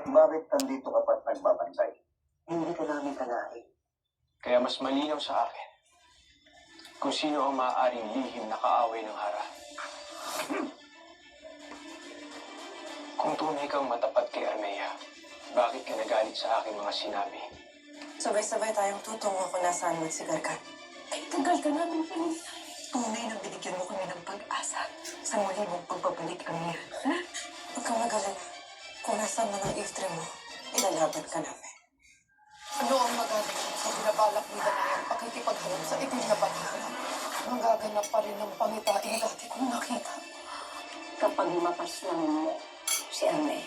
Bakit nandito ka pa't nagbabantay? Hindi ka namin kalahin. Kaya mas malinaw sa akin kung sino ang maaaring lihim na kaaway ng Hara. Kung tunay kang matapat kay Armea, bakit ka nagalit sa aking mga sinabi? Sabay-sabay tayong tutungo kung nasaan mo si Gargan. Ay, tagal ka namin pinisa. Tunay na binigyan mo kami ng pag-asa sa muli mong pagbabalik kami. Huwag kang mag-alala. Kung nasaan man ang iftre mo, ilalaban ka namin. Ano ang magaganap sa binabalak ni Danayan pakikipagharap sa itim na banharan? Magaganap pa rin ang pangitain dati kong nakita. Kapag mapas lang mo si Armea,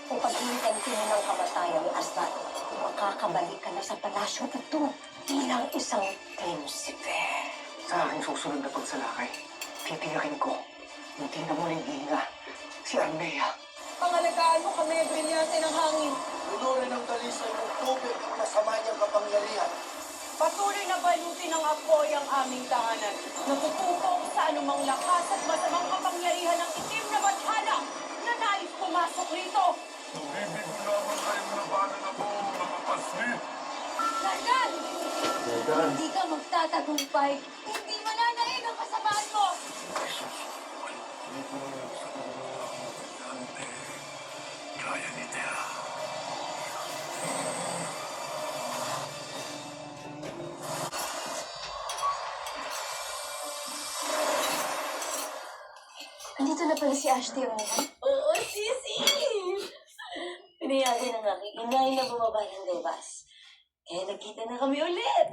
kung paglitan mo ng kamatayang asal, makakabalik ka na sa palasyo ito bilang isang prinsipe. Sa aking susunod na pagsalakay, titiyakin ko, hindi na muling ihinga si Armea. Pangalagaan mo kami, brilyante ng hangin. Lunurin ng dalisay ng tubig ang masama niyang kapangyarihan. Patuloy na balutin ng apoy ang aming tahanan. Natutupaw sa anumang lakas at masamang kapangyarihan ng itim na bathala na nais pumasok rito. Ibig ko lamang kayong labanan ako, mga pasli. Gargan! Hindi ka magtatagumpay. Hindi mananaig ang kasamaan mo. Kaya ni Tea. Andito na pala si Ashti ang Oo, Sisi! Pinayagan ng aking inay na bumaba ng Devas. Kaya nagkita na kami ulit.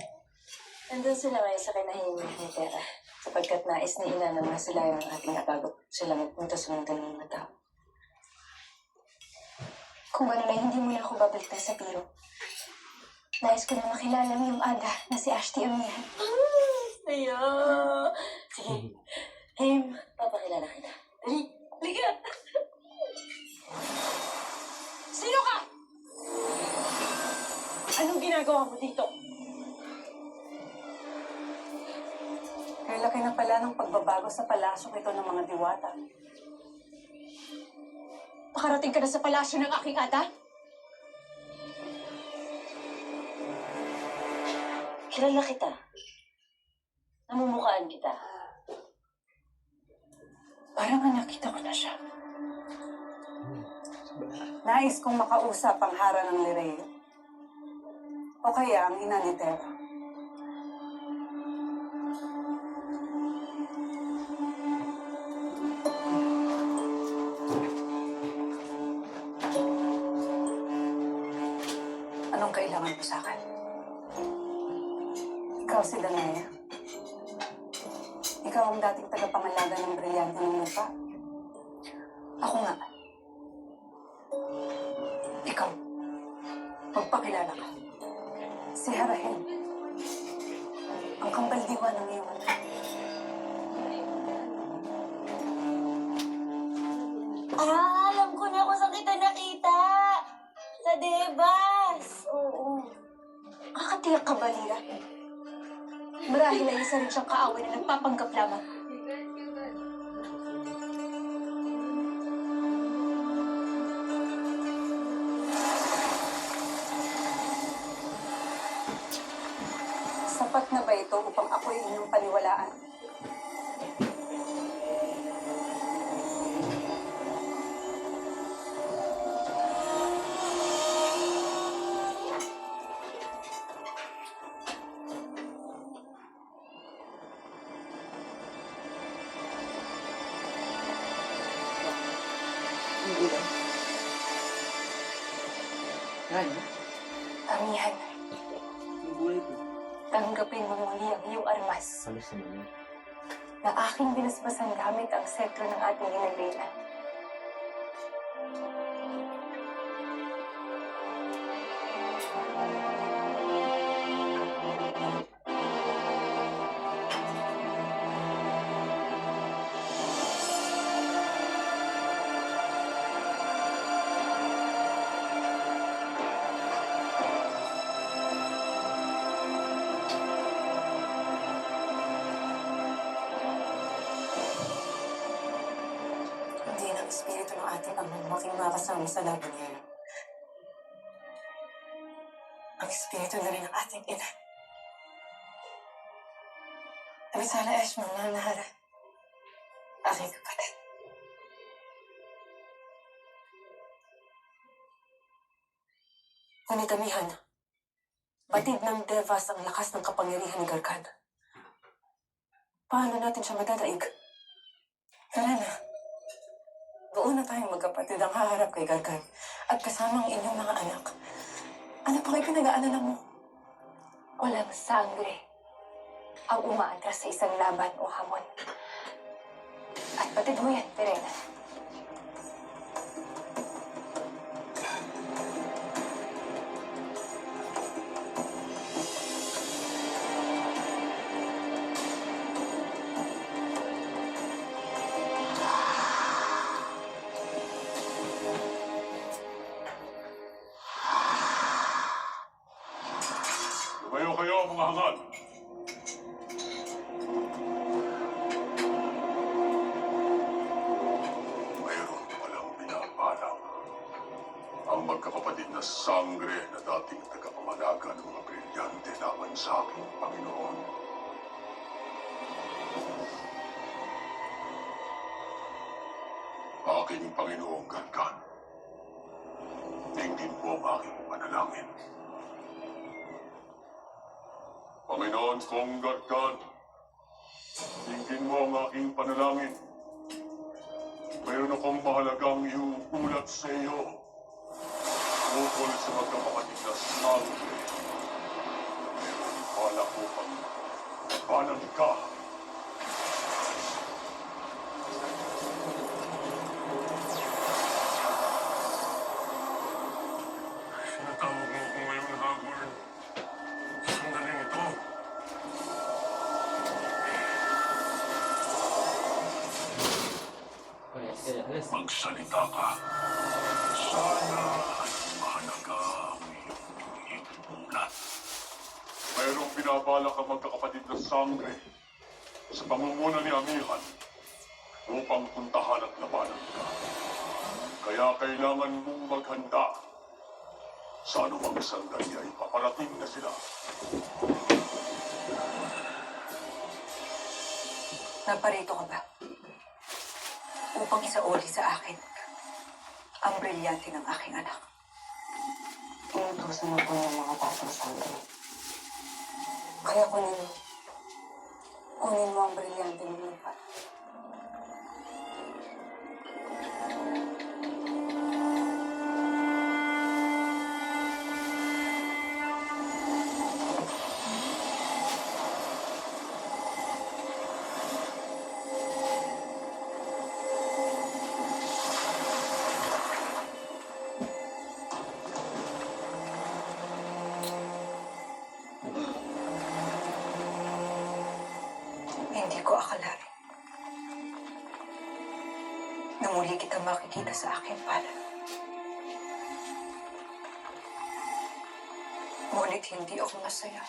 Nandun sila ngayon sa kinahimik ni Tera. Sapagkat nais ni Ina na sila yung ating nabagot sila magpunta sa mundo ng mga tao. Kung gano'n ay hindi mo na ako babaliktad sa biro. Nais ko na makilala yung ada na si Ashti Amihan. Saya! Sige. Hey, papakilala kita. Dali, liga! Sino ka? Anong ginagawa mo dito? Kaya laki na pala ng pagbabago sa palasyo ito ng mga diwata. Makarating ka na sa palasyo ng aking ada? Kilala kita. Namumukhaan kita. Parang nakita ko na siya. Nais kong makausap ang Hara ng Lireo. O kaya ang ina ni Tera. Anong kailangan mo sa akin? Ikaw si Danaya. Ikaw ang dating tagapangalaga ng brilyante ng lupa. Ako nga. Ikaw. Magpakilala ka. Si Harahin. Ang kambaldiwa ng iyong anak. Alam ko na kung saan kita nakita. Sa Devas. Oo. Kakatiyak ka ba, Lira? Marahil ay isa rin siyang kaaway na nagpapanggap lamang. Sapat na ba ito upang ako'y inyong paniwalaan? Hindi lang. Ano? Amihan, Yung buhay ko. tanggapin mo muli ang iyong armas Alas naman yun. na aking binasbasan gamit ang setro ng ating ginagrilan. ating amang making makasama sa laban ngayon. Ang espiritu na rin ng ating ina. Rizala Eshma, Nahara, aking kapatid. Ngunit amihan, batid ng Devas ang lakas ng kapangyarihan ni Garkan. Paano natin siya madadaig? Tara na. Doon na tayong magkapatid ang haharap kay Gargan at kasama ang inyong mga anak. Ano pang ipinag-aalala mo? Walang sangre ang umaatras sa isang laban o hamon. At batid mo yan, Terena. Tumayo kayo, mga hangad. Mayroon palang pinapalang ang magkakapatid na sangre na dating tagapamalaga ng mga brilyante laban sa aking Panginoon. Aking Panginoong Gargan, tingin po ang aking panalangin. Panginoon kong Gargan, tingin mo ang aking panalangin. Mayroon akong mahalagang iuulat sa iyo ukol sa magkakapatid na sangre. Mayroon pala ko pang panang ka. Sinatawag mo ko ngayon, Hagorn. Sandaling ito. Magsalita ka. Sana ay mahalaga ang iyong iulat. Mayroong binabalak ang magkakapatid na sangre sa pamumuno ni Amihan upang puntahan at labanan ka. Kaya kailangan mong maghanda. Sa anumang sandali ay paparating na sila. Naparito ka ba? Upang isauli sa akin ang brilyante ng aking anak. Inutusan ako ng mga tatang sangre. Kaya kunin mo ang brilyante ng lupa. Hindi ko akalain na muli kitang makikita sa aking palad. Ngunit hindi ako masaya.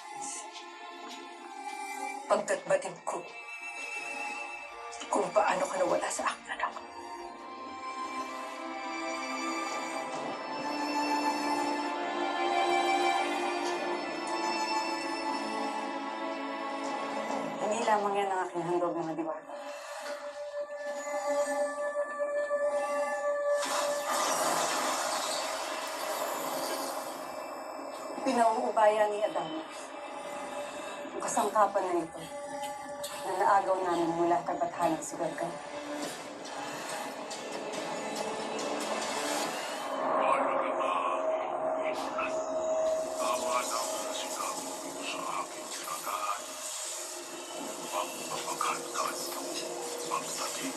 Pagtatbatid ko kung paano ka nawala sa aking anak. Hindi lamang yan ang aking handog mga diwata. Pinauubaya ni Adamo ang kasangkapan na ito na naagaw namin mula tagathalang si Gargan. Tama na ang sinabi mo sa aking kinagaan. Upang mapaghandaan mo pagdating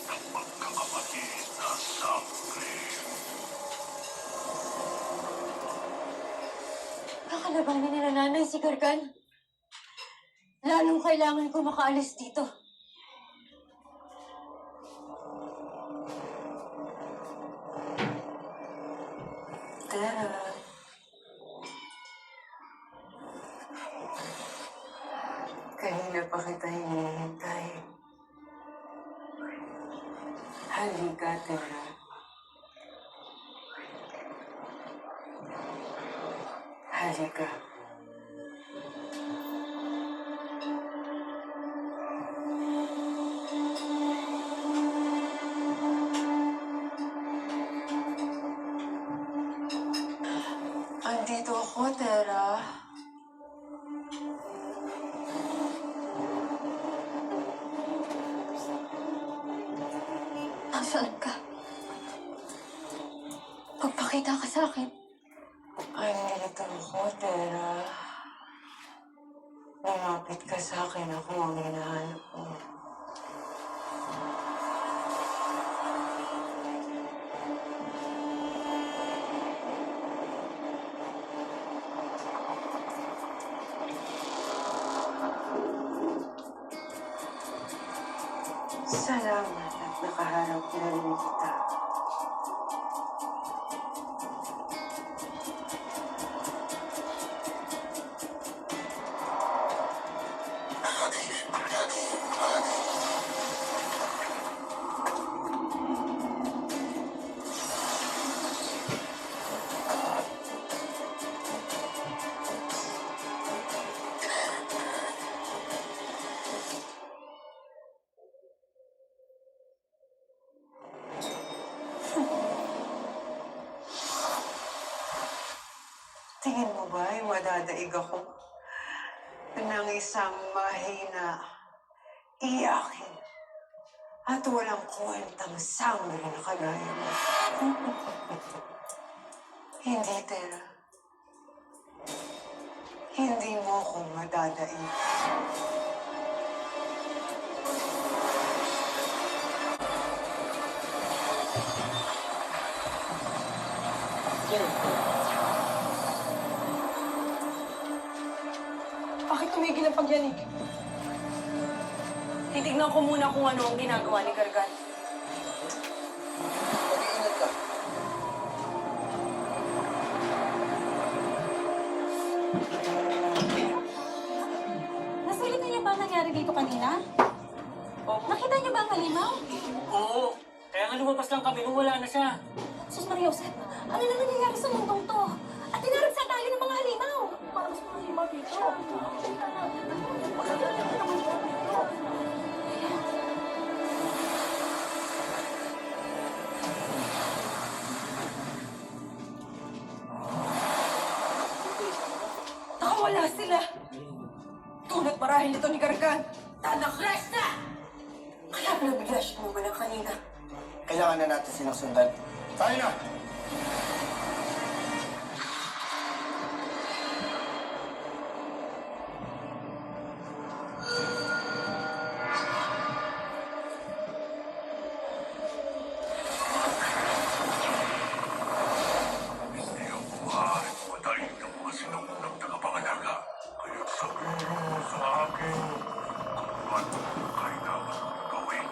ng magkakapatid na sangre. Kakalabanin ni nanay si Gargan. Lalong kailangan ko makaalis dito. Tara. Kanina pa kita hinihintay. Halika, Tera. Halika. Andito ako, Tera. Nasaan ka? Magpakita ka sa akin. Andito ako, Tera. Lumapit ka sa akin. Ako ang hinahanap mo. Salamat at nakaharap na rin kita. Tingin mo ba ay madadaig ako ng isang mahina, iyakin, at walang kwentang sangre na kagaya mo? Hindi, Tera. Hindi mo ako madadaig. Bakit tumigil ang pagyanig? Titignan ko muna kung ano ang ginagawa ni Gargan. Mag-iingat ka. Nasilip niyo ba ang nangyari dito kanina? Nakita niyo ba ang halimaw? Oo. Kaya nga lumabas lang kami nung wala na siya. Sus Maria Josep, ano na nangyayari sa mundong to? At tinaragsan tayo ng mga halimaw. Parang sa mga halimaw dito. Nakawala sila! Tulad marahil ito ni Gargan. Tanakres na! Kaya pinabigla siya mo lang kanina. Kailangan na natin silang sundan. Tayo na! Hindi ako maaaring patayin ng mga sinunang tagapangalaga. Kaya sabihin mo sa akin kung ano ang kailangan mong gawin.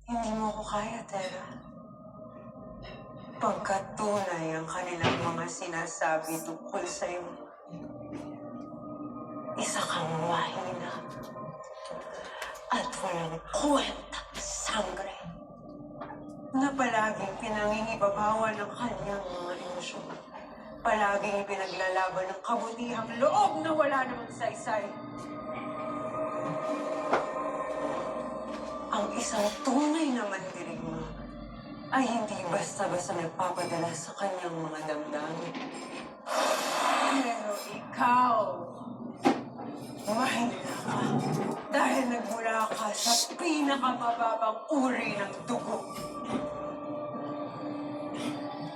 Hindi mo ko kaya, Tera. Pagkat tunay ang kanilang mga sinasabi tungkol sa'yo. Isa kang mahina at walang kwentang sangre na palaging pinangingibabawan ng kanyang mga emosyon. Palaging pinaglalaban ng kabutihang loob na wala namang saysay. Ang isang tunay na mandirigma ay hindi basta-basta nagpapadala sa kanyang mga damdamin. Pero ikaw, mahina ka dahil nagmula ka sa pinakamababang uri ng dugo.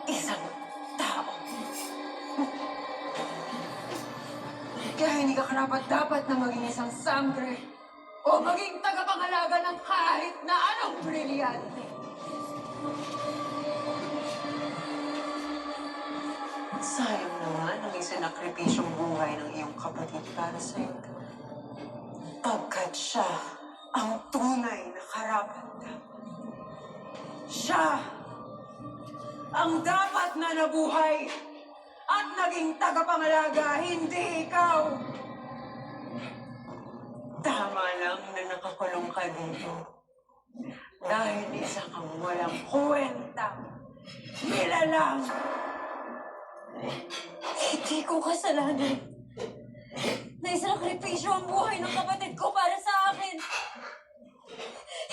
Isang tao. Kaya hindi ka karapat-dapat na maging isang sangre o maging tagapangalaga ng kahit na anong brilyante. Sayang naman ang isinakripisyong buhay ng iyong kapatid para sa'yo. Pagkat siya ang tunay na karapat-dapat. Siya ang dapat na nabuhay at naging tagapangalaga, hindi ikaw! Tama lang na nakakulong ka dito. Dahil isa kang walang kwenta. Nilalang! Hindi ko kasalanan. Naisakripisyo ang buhay ng kapatid ko para sa akin.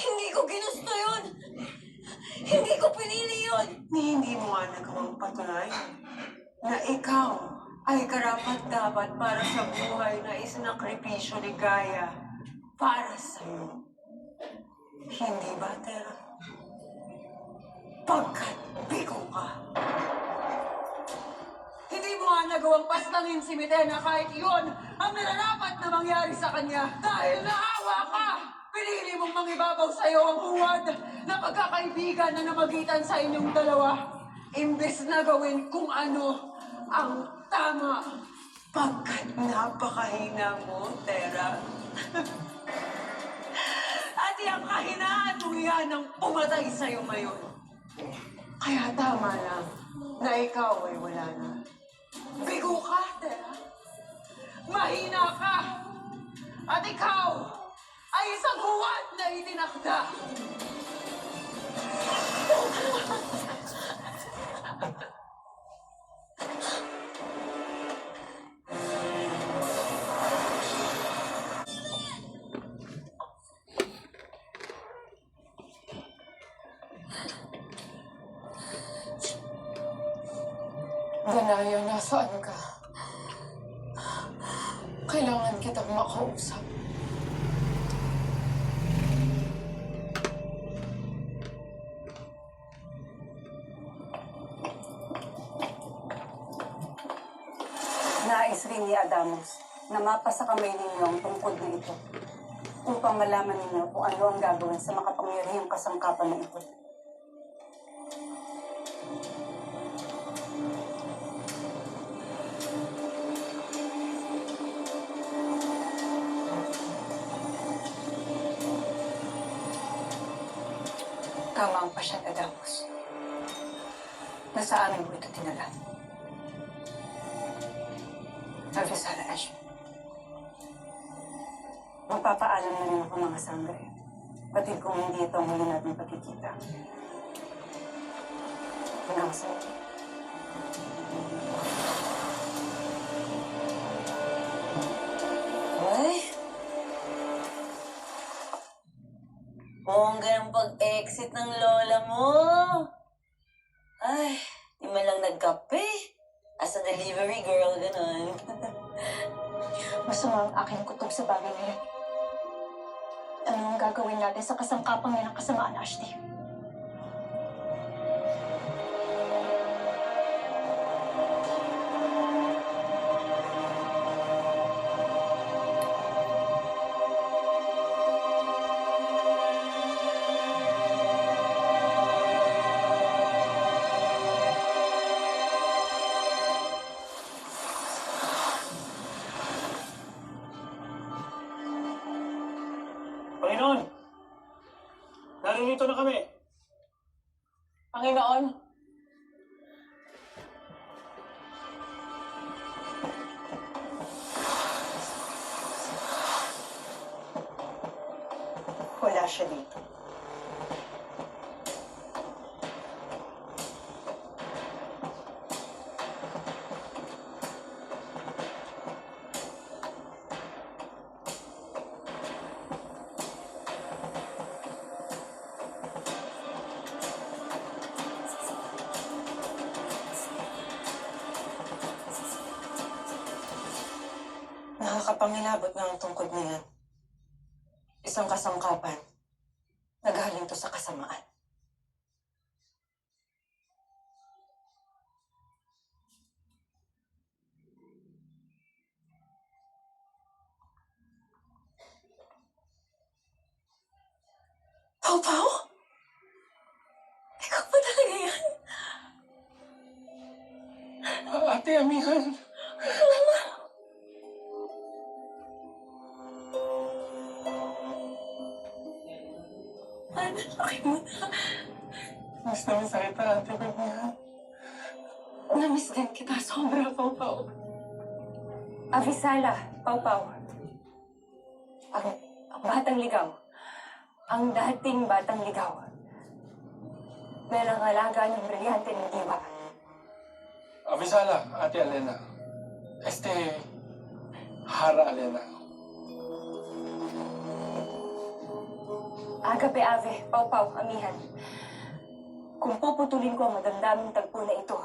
Hindi ko ginusto yun. Hindi ko pinili yun. Hindi mo nga nagawang patunay na ikaw ay karapat-dapat para sa buhay na isinakripisyo ni Gaia para sa'yo. Hindi ba, Tera? Pagkat bigo ka. Hindi mo nga nagawang pastangin si Mitena kahit yun ang nararapat na mangyari sa kanya. Dahil naawa ka! Pinili mong mangibabaw sa'yo ang huwad na pagkakaibigan na namagitan sa inyong dalawa. Imbes na gawin kung ano ang tama. Pagkat napakahina mo, Tera. At yung kahinaan mo yan ang pumatay sa'yo ngayon. Kaya tama lang na ikaw ay wala na. Bigo ka, Tera. Mahina ka. At ikaw ay isang huwad na itinakda. Danaya, nasaan ka? Kailangan kitang makausap. Nais rin ni Adamos na mapasa kamay ninyo ang tungkod na ito upang malaman ninyo kung ano ang gagawin sa makapangyarihang kasangkapan na ito. Tama ang pasyat, Adamos. Nasa amin mo ito tinala. Alvisara, Ash. Magpapaalam na rin ako mga sangre. Pati kung hindi ito ang huli natin pagkikita. Hanggang sa iyo. Ay! Bongga ng pag-exit ng lola mo. Ay, di man lang nagkape. As a delivery girl, ganun. Masama ang aking kutob sa bagay na yun. Ano ang gagawin natin sa kasangkapang yan ng kasamaan, Ashley? Panginoon! Naririto na kami. Panginoon! Wala siya dito. Nakakapangilabot nga ang tungkod na yan. Isang kasangkapan. Nagaling to sa kasamaan. Pau-Pau? Ikaw ba talaga yan? Ate, amihan. Ano, laki mo na. Mas naman sakit na ate, amihan. Namiss din kita. Sobra, Pau-Pau. Avisala, Pau-Pau. Ang batang ligaw. Ang dating batang ligaw. Melangalaga ng brilyante ng diwa. Avisala, Ate Elena. Hara Elena. Agape ave, Pau-Pau, amihan. Kung puputulin ko ang magandaming tagpo na ito,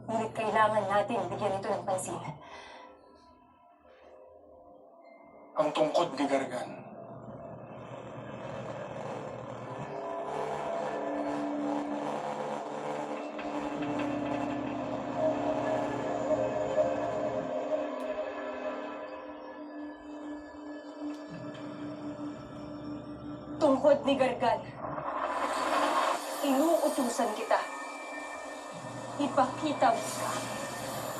ngunit kailangan natin bigyan ito ng pansin. Ang tungkod ni Gargan. Tungkod ni Gargan, inuutusan kita. Ipakita mo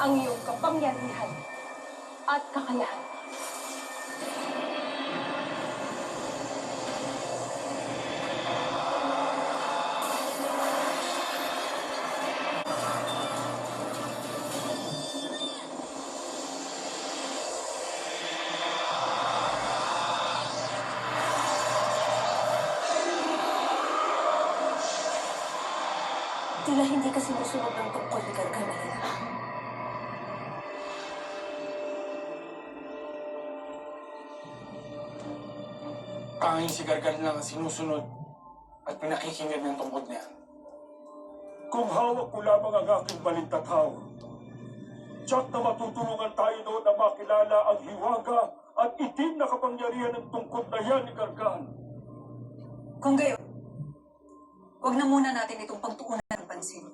ang iyong kapangyarihan at kakayahan. Tila hindi ka sinusunod ng tungkol ni Gargan, Alina. Tanging si Gargan lang ang sinusunod at pinakikinggan ng tungkod niya. Kung hawak ko lamang ang aking balintataw, tiyak na matutulungan tayo doon na makilala ang hiwaga at itim na kapangyarihan ng tungkod na yan ni Gargan. Kung gayon, huwag na muna natin itong pagtuunan ng pansin.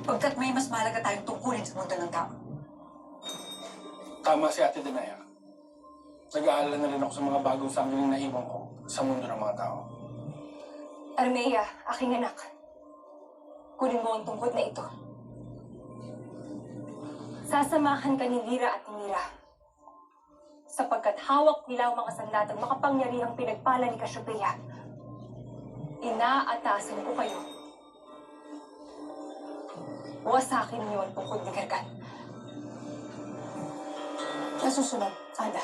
Pagkat may mas mahalaga tayong tungkulin sa mundo ng tao. Tama si Ate Denaya. Nag-aalala na rin ako sa mga bagong sangling na iwan ko sa mundo ng mga tao. Armea, aking anak. Kunin mo ang tungkod na ito. Sasamahan ka ni Lira at ni Mira. Sapagkat hawak nila ang mga sandatang makapangyarihang pinagpala ni Cassiopeia. Inaatasan ko kayo. Wasakin niyo ang tungkod ni Gargan. Nasusunod, Ada.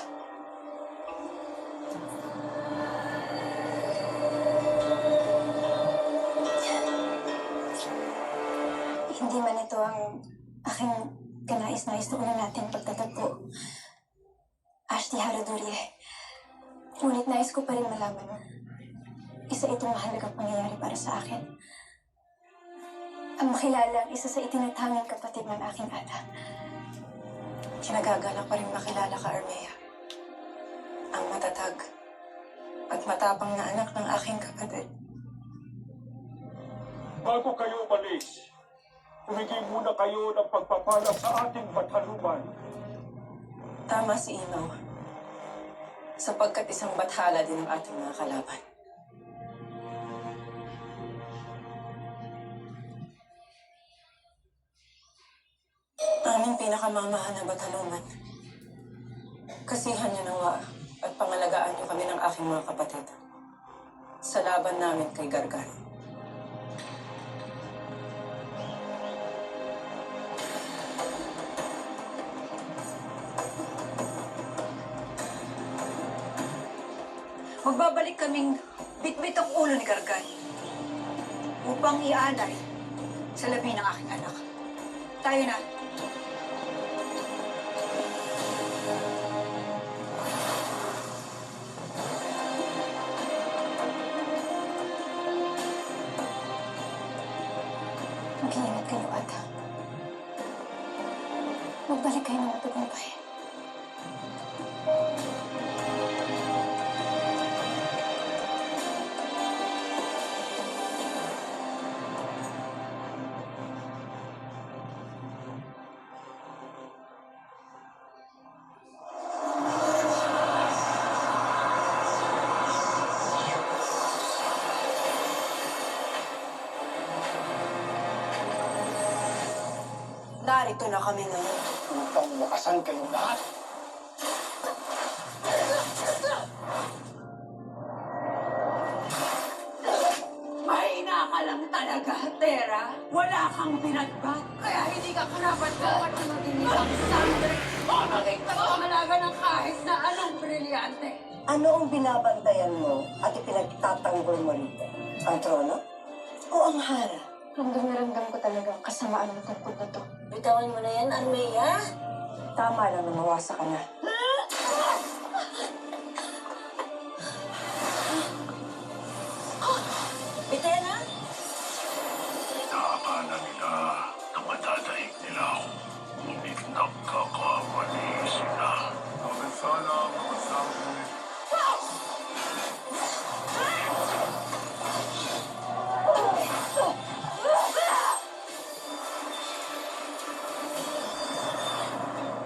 Hindi man ito ang aking kanais-nais na una natin pagtatagpo. Ashti Haradurie. Ngunit nais ko pa rin malaman. Isa itong mahalagang pangyayari para sa akin. Ang makilala ang isa sa itinatanging kapatid ng aking ada. Kinagagala pa rin makilala ka, Armea. Ang matatag at matapang na anak ng aking kapatid. Bago kayo umalis, humingi muna kayo ng pagpapala sa ating bataluman. Tama si Inaw. Sapagkat isang bathala din ang ating mga kalaban. Aming pinakamamahal na bataluman. Kasihan niyo nawa at pangalagaan niyo kami ng aking mga kapatid. Sa laban namin kay Gargan. Magbabalik kaming bitbit ang ulo ni Gargan upang ialay sa labi ng aking anak. Tayo na. Mag-iingat kayo, Ada. Magbalik kayo ng matagumpay. Narito na kami ngayon. Upang wakasan kayong lahat. Mahina ka lang talaga, Tera. Wala kang binatbat. Kaya hindi ka karapat-dapat na maging isang sangre o maging tagapangalaga ng kahit na anong brilyante. Ano ang binabantayan mo at ipinagtatanggol mo rito? Ang trono? O ang hara? Ramdam na ramdam ko talaga ang kasamaan ng tungkol na to. Bitawan mo na yan, Armea. Tama lang na mawasa ka na.